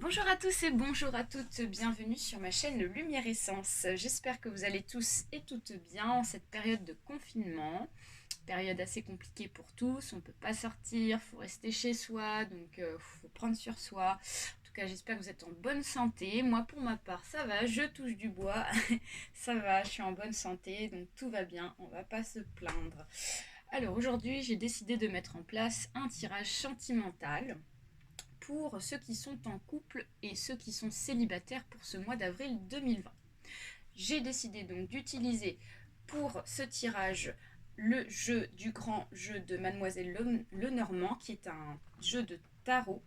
Bonjour à tous et bonjour à toutes, bienvenue sur ma chaîne Lumière Essence. J'espère que vous allez tous et toutes bien en cette période de confinement. Période assez compliquée pour tous, on ne peut pas sortir, faut rester chez soi, donc faut prendre sur soi. En tout cas, j'espère que vous êtes en bonne santé. Moi, pour ma part, ça va, je touche du bois, ça va, je suis en bonne santé, donc tout va bien, on va pas se plaindre. Alors aujourd'hui, j'ai décidé de mettre en place un tirage sentimental pour ceux qui sont en couple et ceux qui sont célibataires pour ce mois d'avril 2020. J'ai décidé donc d'utiliser pour ce tirage le jeu du grand jeu de Mademoiselle Lenormand, qui est un jeu de tarot,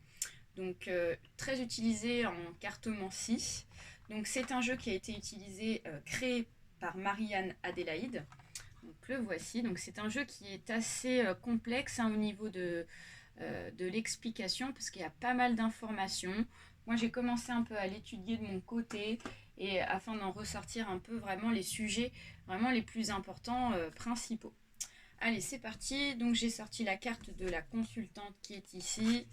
donc très utilisé en cartomancie. Donc c'est un jeu qui a été créé par Marianne Adélaïde. Donc le voici. Donc c'est un jeu qui est assez complexe au niveau de l'explication parce qu'il y a pas mal d'informations. Moi j'ai commencé un peu à l'étudier de mon côté et afin d'en ressortir un peu vraiment les sujets vraiment les plus importants principaux. Allez, c'est parti. Donc j'ai sorti la carte de la consultante qui est ici.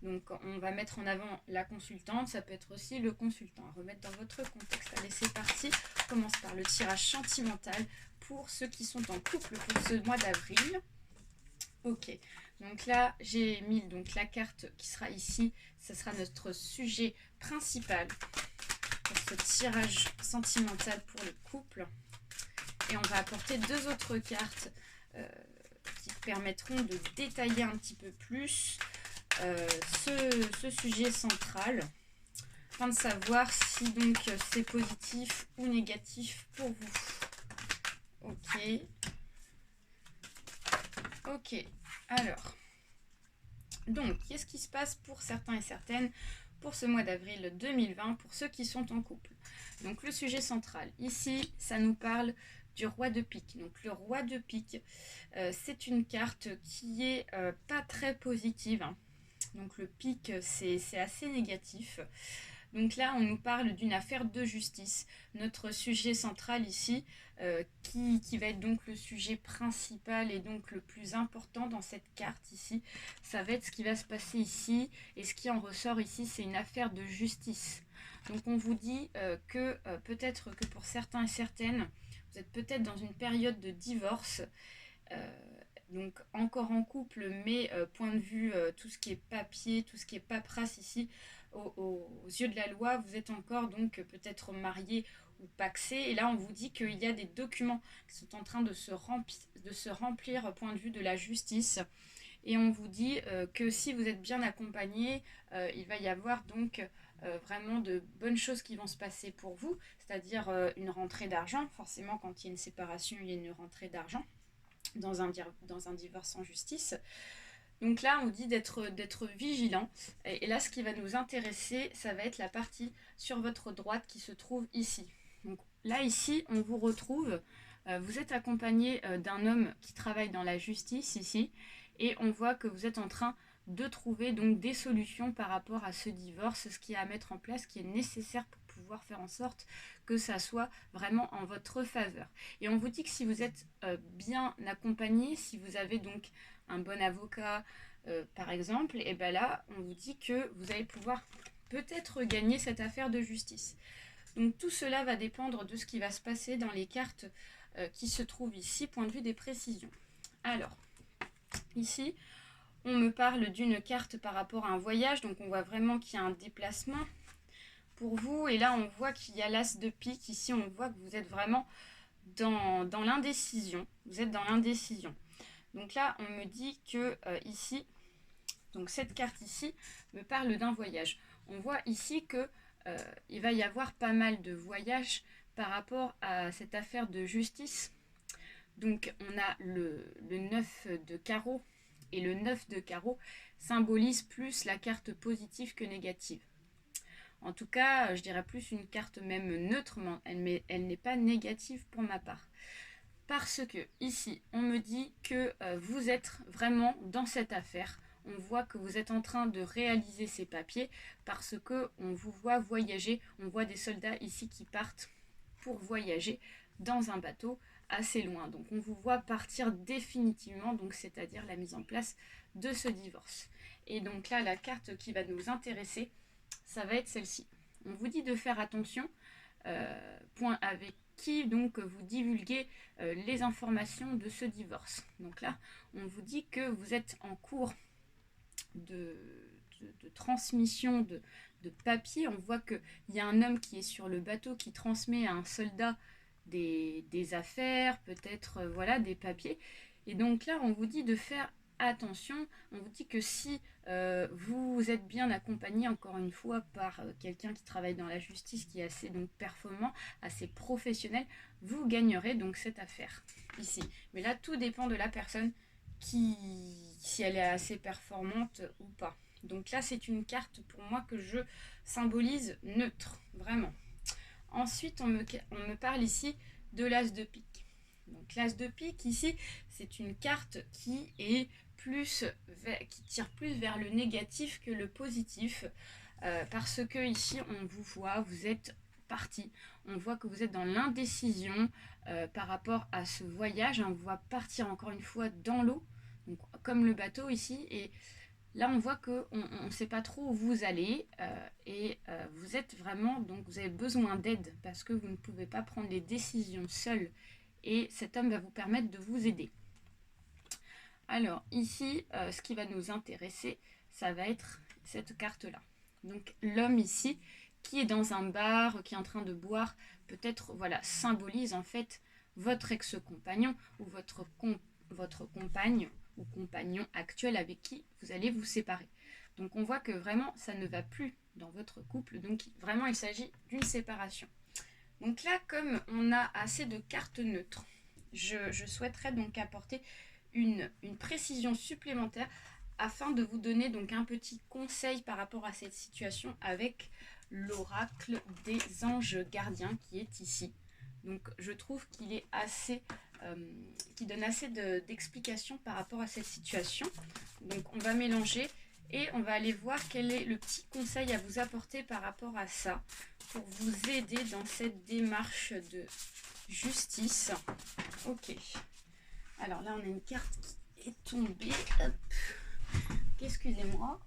Donc on va mettre en avant la consultante, ça peut être aussi le consultant. À remettre dans votre contexte. Allez, c'est parti. On commence par le tirage sentimental pour ceux qui sont en couple pour ce mois d'avril. Ok, donc là j'ai mis donc la carte qui sera ici. Ce sera notre sujet principal pour ce tirage sentimental pour le couple. Et on va apporter deux autres cartes euh, qui permettront de détailler un petit peu plus ce sujet central, afin de savoir si donc c'est positif ou négatif pour vous. Ok, alors, donc qu'est-ce qui se passe pour certains et certaines pour ce mois d'avril 2020 pour ceux qui sont en couple? Donc le sujet central, ici, ça nous parle du roi de pique. Donc le roi de pique, c'est une carte qui est pas très positive, hein. Donc le pique, c'est assez négatif. Donc là, on nous parle d'une affaire de justice. Notre sujet central ici, qui va être donc le sujet principal et donc le plus important dans cette carte ici, ça va être ce qui va se passer ici. Et ce qui en ressort ici, c'est une affaire de justice. Donc on vous dit que peut-être que pour certains et certaines, vous êtes peut-être dans une période de divorce. Euh, donc encore en couple, mais point de vue tout ce qui est papier, tout ce qui est paperasse ici, aux yeux de la loi, vous êtes encore donc peut-être marié ou paxé. Et là, on vous dit qu'il y a des documents qui sont en train de se remplir point de vue de la justice. Et on vous dit que si vous êtes bien accompagné, il va y avoir donc vraiment de bonnes choses qui vont se passer pour vous, c'est-à-dire une rentrée d'argent. Forcément, quand il y a une séparation, il y a une rentrée d'argent dans un divorce en justice. Donc là, on dit d'être vigilant. Et là, ce qui va nous intéresser, ça va être la partie sur votre droite qui se trouve ici. Donc là, ici, on vous retrouve. Vous êtes accompagné d'un homme qui travaille dans la justice ici. Et on voit que vous êtes en train de trouver donc des solutions par rapport à ce divorce, ce qui est à mettre en place, ce qui est nécessaire pour pouvoir faire en sorte que ça soit vraiment en votre faveur. Et on vous dit que si vous êtes bien accompagné, si vous avez donc un bon avocat par exemple, et bien là on vous dit que vous allez pouvoir peut-être gagner cette affaire de justice. Donc tout cela va dépendre de ce qui va se passer dans les cartes qui se trouvent ici, point de vue des précisions. Alors, ici, on me parle d'une carte par rapport à un voyage, donc on voit vraiment qu'il y a un déplacement pour vous. Et là, on voit qu'il y a l'as de pique. Ici, on voit que vous êtes vraiment dans l'indécision. Vous êtes dans l'indécision. Donc là, on me dit que ici, donc cette carte ici me parle d'un voyage. On voit ici que il va y avoir pas mal de voyages par rapport à cette affaire de justice. Donc on a le 9 de carreau, et le 9 de carreau symbolise plus la carte positive que négative. En tout cas, je dirais plus une carte même neutre, mais elle n'est pas négative pour ma part. Parce que ici, on me dit que vous êtes vraiment dans cette affaire. On voit que vous êtes en train de réaliser ces papiers parce que on vous voit voyager. On voit des soldats ici qui partent pour voyager dans un bateau assez loin. Donc on vous voit partir définitivement, donc c'est-à-dire la mise en place de ce divorce. Et donc là, la carte qui va nous intéresser, ça va être celle-ci. On vous dit de faire attention, point avec qui donc vous divulguez les informations de ce divorce. Donc là, on vous dit que vous êtes en cours de transmission de papier. On voit qu'il y a un homme qui est sur le bateau qui transmet à un soldat des affaires, peut-être voilà, des papiers. Et donc là, on vous dit de faire attention. On vous dit que si vous êtes bien accompagné, encore une fois, par quelqu'un qui travaille dans la justice, qui est assez donc performant, assez professionnel, vous gagnerez donc cette affaire ici. Mais là, tout dépend de la personne si elle est assez performante ou pas. Donc là, c'est une carte pour moi que je symbolise neutre, vraiment. Ensuite, on me parle ici de l'as de pique. Donc l'as de pique ici, c'est une carte qui tire plus vers le négatif que le positif, parce que ici, on vous voit, vous êtes parti. On voit que vous êtes dans l'indécision par rapport à ce voyage. On vous voit partir encore une fois dans l'eau, donc comme le bateau ici, et là on voit qu'on ne sait pas trop où vous allez, et vous êtes vraiment, donc vous avez besoin d'aide parce que vous ne pouvez pas prendre les décisions seul, et cet homme va vous permettre de vous aider. Alors ici, ce qui va nous intéresser, ça va être cette carte-là. Donc l'homme ici, qui est dans un bar, qui est en train de boire, peut-être voilà, symbolise en fait votre ex-compagnon ou votre compagne ou compagnon actuel avec qui vous allez vous séparer. Donc on voit que vraiment ça ne va plus dans votre couple, donc vraiment il s'agit d'une séparation. Donc là, comme on a assez de cartes neutres, je souhaiterais donc apporter une précision supplémentaire afin de vous donner donc un petit conseil par rapport à cette situation avec l'oracle des anges gardiens qui est ici. Donc je trouve qu'il est assez, qui donne assez d'explications par rapport à cette situation. Donc on va mélanger et on va aller voir quel est le petit conseil à vous apporter par rapport à ça pour vous aider dans cette démarche de justice. Ok. Alors là on a une carte qui est tombée. Hop. Excusez-moi.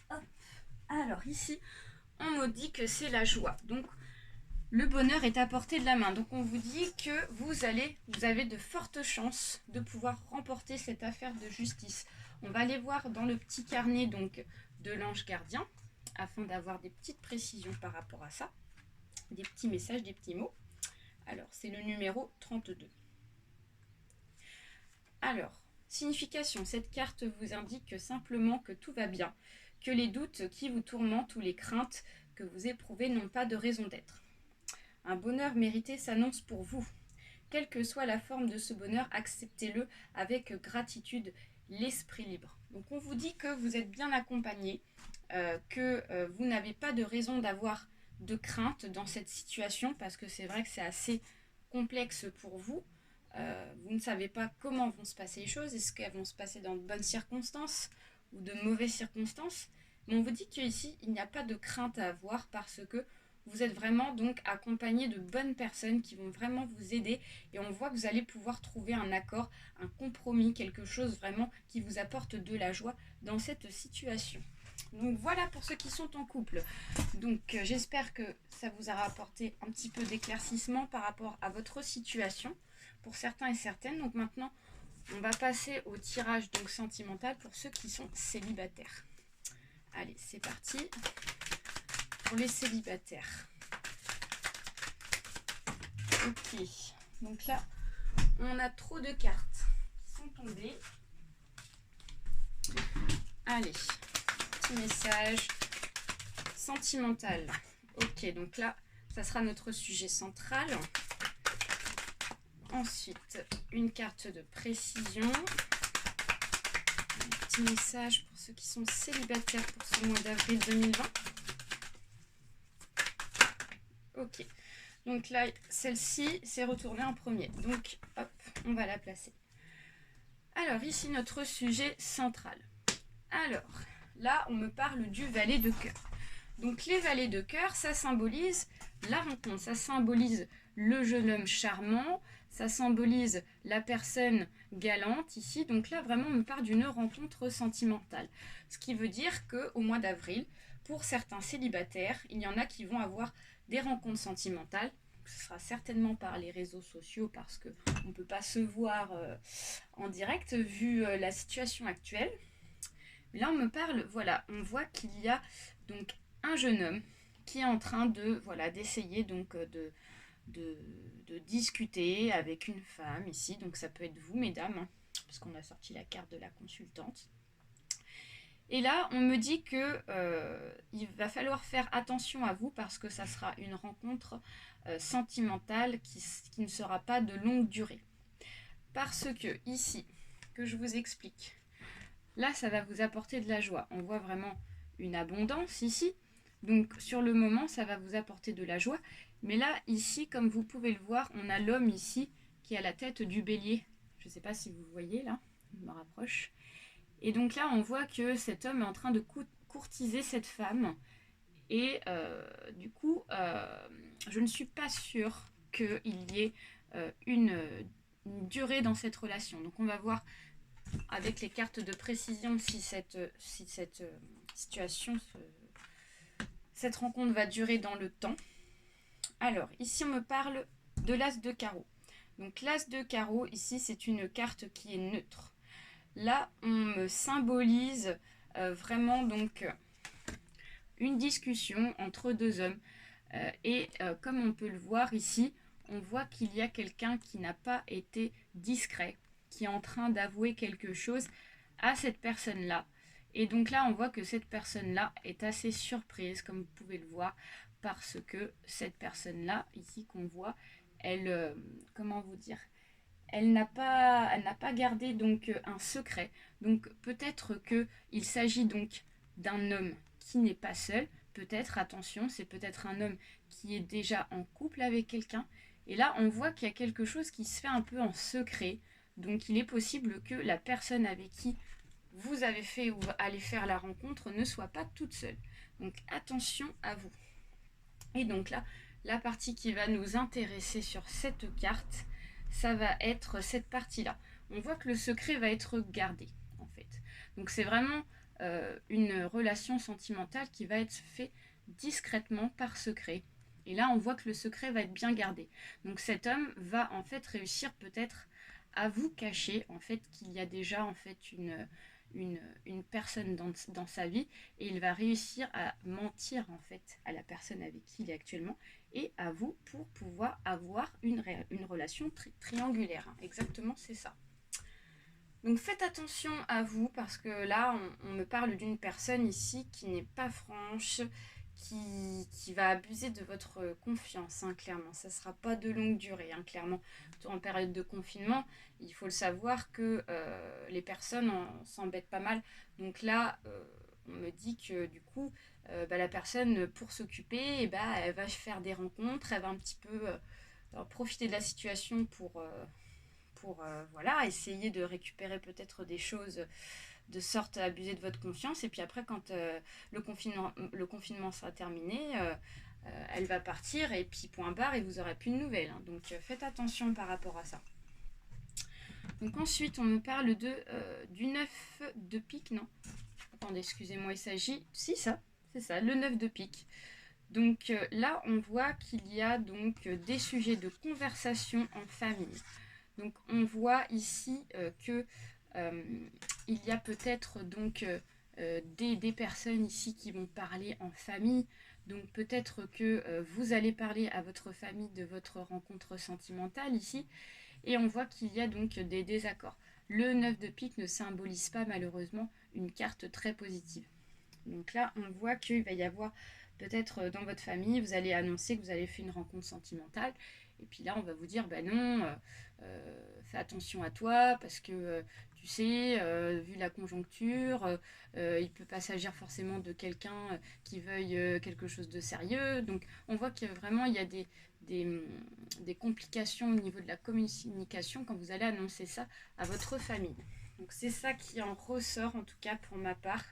Hop. Alors ici on me dit que c'est la joie. Donc le bonheur est à portée de la main. Donc on vous dit que vous avez de fortes chances de pouvoir remporter cette affaire de justice. On va aller voir dans le petit carnet donc de l'ange gardien afin d'avoir des petites précisions par rapport à ça. Des petits messages, des petits mots. Alors c'est le numéro 32. Alors, signification, cette carte vous indique simplement que tout va bien, que les doutes qui vous tourmentent ou les craintes que vous éprouvez n'ont pas de raison d'être. Un bonheur mérité s'annonce pour vous. Quelle que soit la forme de ce bonheur, acceptez-le avec gratitude, l'esprit libre. Donc on vous dit que vous êtes bien accompagné, que vous n'avez pas de raison d'avoir de crainte dans cette situation, parce que c'est vrai que c'est assez complexe pour vous. Vous ne savez pas comment vont se passer les choses, est-ce qu'elles vont se passer dans de bonnes circonstances ou de mauvaises circonstances. Mais on vous dit qu'ici, il n'y a pas de crainte à avoir parce que vous êtes vraiment donc accompagné de bonnes personnes qui vont vraiment vous aider et on voit que vous allez pouvoir trouver un accord, un compromis, quelque chose vraiment qui vous apporte de la joie dans cette situation. Donc voilà pour ceux qui sont en couple. Donc j'espère que ça vous aura apporté un petit peu d'éclaircissement par rapport à votre situation pour certains et certaines. Donc maintenant on va passer au tirage donc sentimental pour ceux qui sont célibataires. Allez, c'est parti pour les célibataires. Ok, donc là on a trop de cartes qui sont tombées. Allez, petit message sentimental. Ok, donc là ça sera notre sujet central. Ensuite, une carte de précision. Un petit message pour ceux qui sont célibataires pour ce mois d'avril 2020. Ok, donc là, celle-ci s'est retournée en premier. Donc, hop, on va la placer. Alors, ici, notre sujet central. Alors, là, on me parle du valet de cœur. Donc les valets de cœur, ça symbolise la rencontre, ça symbolise le jeune homme charmant, ça symbolise la personne galante ici. Donc là, vraiment, on me parle d'une rencontre sentimentale. Ce qui veut dire qu'au mois d'avril, pour certains célibataires, il y en a qui vont avoir des rencontres sentimentales. Ce sera certainement par les réseaux sociaux parce qu'on ne peut pas se voir en direct vu la situation actuelle. Mais là, on me parle, voilà, on voit qu'il y a donc un jeune homme qui est en train de, voilà, d'essayer donc de discuter avec une femme ici. Donc ça peut être vous, mesdames, hein, parce qu'on a sorti la carte de la consultante. Et là, on me dit que il va falloir faire attention à vous parce que ça sera une rencontre sentimentale qui ne sera pas de longue durée. Parce que ici, que je vous explique, là, ça va vous apporter de la joie. On voit vraiment une abondance ici. Donc, sur le moment, ça va vous apporter de la joie. Mais là, ici, comme vous pouvez le voir, on a l'homme ici qui a la tête du bélier. Je ne sais pas si vous voyez là, je me rapproche. Et donc là, on voit que cet homme est en train de courtiser cette femme. Et du coup, je ne suis pas sûre qu'il y ait une durée dans cette relation. Donc on va voir avec les cartes de précision si cette situation, cette rencontre va durer dans le temps. Alors, ici on me parle de l'as de carreau. Donc l'as de carreau, ici c'est une carte qui est neutre. Là, on me symbolise vraiment donc une discussion entre deux hommes. Et comme on peut le voir ici, on voit qu'il y a quelqu'un qui n'a pas été discret, qui est en train d'avouer quelque chose à cette personne-là. Et donc là, on voit que cette personne-là est assez surprise, comme vous pouvez le voir, parce que cette personne-là, ici qu'on voit, elle, comment vous dire, elle n'a pas gardé donc un secret. Donc peut-être qu'il s'agit donc d'un homme qui n'est pas seul. Peut-être, attention, c'est peut-être un homme qui est déjà en couple avec quelqu'un. Et là, on voit qu'il y a quelque chose qui se fait un peu en secret. Donc il est possible que la personne avec qui vous avez fait ou allez faire la rencontre ne soit pas toute seule. Donc attention à vous. Et donc là, la partie qui va nous intéresser sur cette carte, ça va être cette partie-là. On voit que le secret va être gardé, en fait. Donc c'est vraiment une relation sentimentale qui va être faite discrètement par secret. Et là, on voit que le secret va être bien gardé. Donc cet homme va en fait réussir peut-être à vous cacher en fait qu'il y a déjà en fait une personne dans sa vie et il va réussir à mentir en fait à la personne avec qui il est actuellement et à vous pour pouvoir avoir une relation triangulaire. Exactement, c'est ça. Donc faites attention à vous parce que là, on me parle d'une personne ici qui n'est pas franche, qui va abuser de votre confiance, hein, clairement. Ça ne sera pas de longue durée, hein, clairement. En période de confinement, il faut le savoir que les personnes s'embêtent pas mal. Donc là, on me dit que du coup, la personne, pour s'occuper, elle va faire des rencontres, elle va un petit peu profiter de la situation pour voilà, essayer de récupérer peut-être des choses de sorte à abuser de votre confiance. Et puis après, quand le confinement sera terminé, elle va partir et puis point barre et vous n'aurez plus de nouvelles. Hein. Donc faites attention par rapport à ça. Donc ensuite, on me parle du 9 de pique, non? Attendez, excusez-moi, il s'agit... Si, ça, c'est ça, le 9 de pique. Donc là, on voit qu'il y a donc des sujets de conversation en famille. Donc on voit ici que il y a peut-être donc des personnes ici qui vont parler en famille. Donc peut-être que vous allez parler à votre famille de votre rencontre sentimentale ici. Et on voit qu'il y a donc des désaccords. Le 9 de pique ne symbolise pas malheureusement une carte très positive. Donc là, on voit qu'il va y avoir peut-être dans votre famille, vous allez annoncer que vous avez fait une rencontre sentimentale. Et puis là, on va vous dire, non, fais attention à toi, parce que tu sais, vu la conjoncture, il ne peut pas s'agir forcément de quelqu'un qui veuille quelque chose de sérieux. Donc on voit que vraiment, il y a des complications au niveau de la communication quand vous allez annoncer ça à votre famille. Donc c'est ça qui en ressort, en tout cas pour ma part.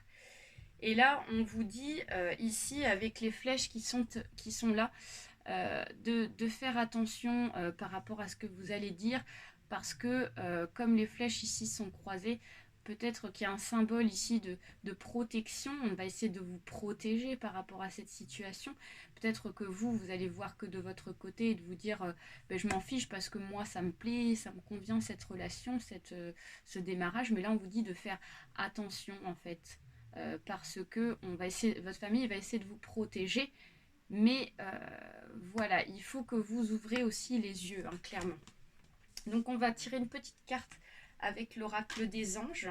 Et là, on vous dit ici, avec les flèches qui sont là, de faire attention par rapport à ce que vous allez dire, parce que comme les flèches ici sont croisées, peut-être qu'il y a un symbole ici de protection. On va essayer de vous protéger par rapport à cette situation. Peut-être que vous allez voir que de votre côté et de vous dire ben, je m'en fiche parce que moi ça me plaît, ça me convient cette relation, ce démarrage. Mais là on vous dit de faire attention en fait. Parce que votre famille va essayer de vous protéger, mais voilà, il faut que vous ouvrez aussi les yeux, hein, clairement. Donc on va tirer une petite carte avec l'oracle des anges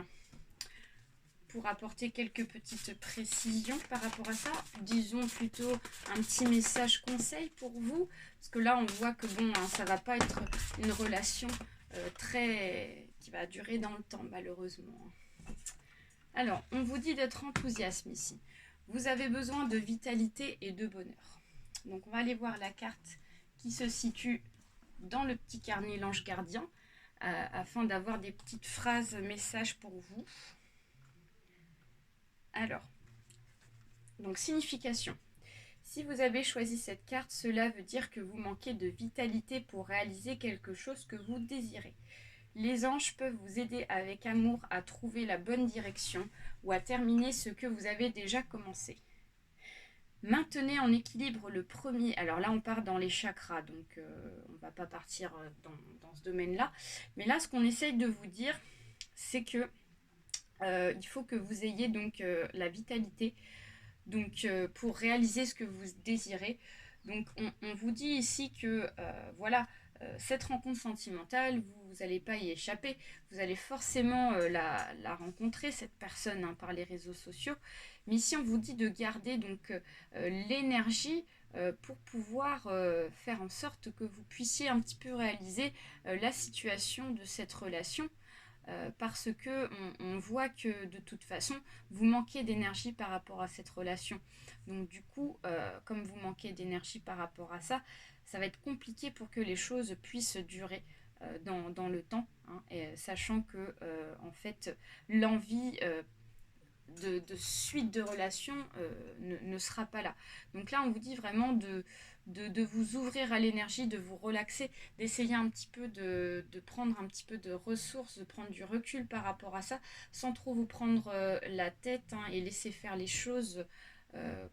pour apporter quelques petites précisions par rapport à ça. Disons plutôt un petit message conseil pour vous, parce que là on voit que bon, hein, ça va pas être une relation qui va durer dans le temps malheureusement. Alors, on vous dit d'être enthousiaste ici. Vous avez besoin de vitalité et de bonheur. Donc, on va aller voir la carte qui se situe dans le petit carnet l'ange gardien, afin d'avoir des petites phrases, messages pour vous. Alors, donc signification. Si vous avez choisi cette carte, cela veut dire que vous manquez de vitalité pour réaliser quelque chose que vous désirez. Les anges peuvent vous aider avec amour à trouver la bonne direction ou à terminer ce que vous avez déjà commencé. Maintenez en équilibre le premier. Alors là, on part dans les chakras, donc on ne va pas partir dans ce domaine-là. Mais là, ce qu'on essaye de vous dire, c'est que il faut que vous ayez donc la vitalité donc, pour réaliser ce que vous désirez. Donc on vous dit ici que voilà, cette rencontre sentimentale, vous n'allez pas y échapper, vous allez forcément la rencontrer, cette personne, hein, par les réseaux sociaux. Mais ici on vous dit de garder donc l'énergie pour pouvoir faire en sorte que vous puissiez un petit peu réaliser la situation de cette relation. Parce que on voit que de toute façon vous manquez d'énergie par rapport à cette relation. Donc du coup, comme vous manquez d'énergie par rapport à ça, ça va être compliqué pour que les choses puissent durer dans le temps, hein, et, sachant que en fait l'envie de suite de relation ne sera pas là. Donc là on vous dit vraiment de vous ouvrir à l'énergie, de vous relaxer, d'essayer un petit peu de prendre un petit peu de ressources, de prendre du recul par rapport à ça, sans trop vous prendre la tête, hein, et laisser faire les choses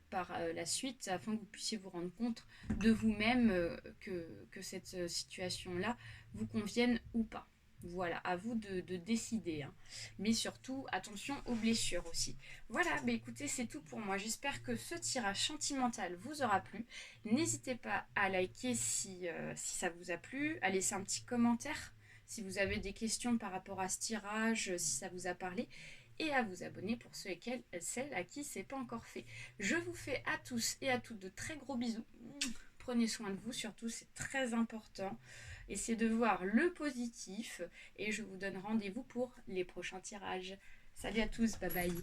par la suite, afin que vous puissiez vous rendre compte de vous-même que cette situation-là vous convienne ou pas. Voilà, à vous de décider, hein. Mais surtout, attention aux blessures aussi. Voilà, bah écoutez, c'est tout pour moi. J'espère que ce tirage sentimental vous aura plu. N'hésitez pas à liker si ça vous a plu, à laisser un petit commentaire si vous avez des questions par rapport à ce tirage, si ça vous a parlé, et à vous abonner pour ceux et celles à qui c'est pas encore fait. Je vous fais à tous et à toutes de très gros bisous. Prenez soin de vous, surtout, c'est très important. Essayez de voir le positif et je vous donne rendez-vous pour les prochains tirages. Salut à tous, bye bye.